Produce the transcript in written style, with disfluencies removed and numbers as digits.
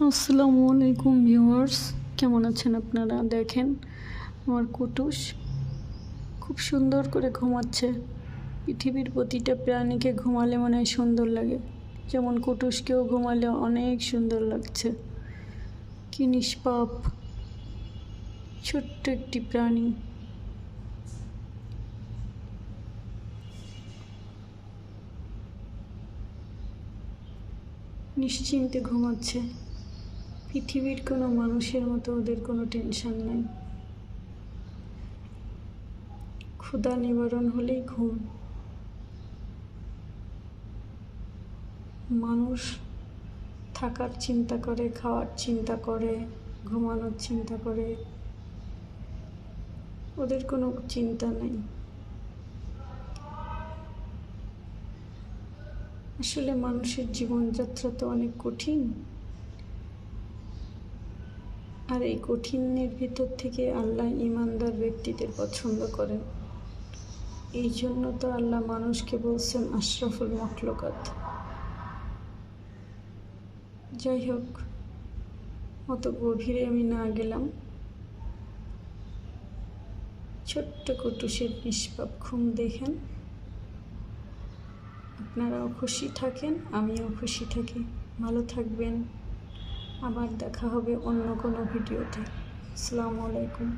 আসসালামু আলাইকুম ভিউয়ার্স, কেমন আছেন আপনারা? দেখেন আমার কুটুস খুব সুন্দর করে ঘুমাচ্ছে। পৃথিবীর প্রতিটা প্রাণীকে ঘুমালে মনে হয় সুন্দর লাগে, যেমন কুটুসকেও ঘুমালে অনেক সুন্দর লাগছে। কি নিষ্পাপ ছোট্ট একটি প্রাণী। নিশ্চিন্তে ঘুমাচ্ছে। পৃথিবীর কোনো মানুষের মতো ওদের কোনো টেনশন নাই। ক্ষুধা নিবারণ হলেই ঘুম। মানুষ থাকার চিন্তা করে, খাওয়ার চিন্তা করে, ঘুমানোর চিন্তা করে, ওদের কোনো চিন্তা নেই। আসলে মানুষের জীবনযাত্রা তো অনেক কঠিন, আর এই কঠিনের ভিতর থেকে আল্লাহ ইমানদার ব্যক্তিদের পছন্দ করেন। এই জন্য তো আল্লাহ মানুষকে বলছেন আশরাফুল মখলুকাত। যাই হোক, অত গভীরে আমি না গেলাম। ছোট্ট কুটুসের নিষ্পাপ ঘুম দেখেন। আপনারাও খুশি থাকেন, আমিও খুশি থাকি। ভালো থাকবেন। আবার দেখা হবে অন্য কোনো ভিডিওতে। আসসালামু আলাইকুম।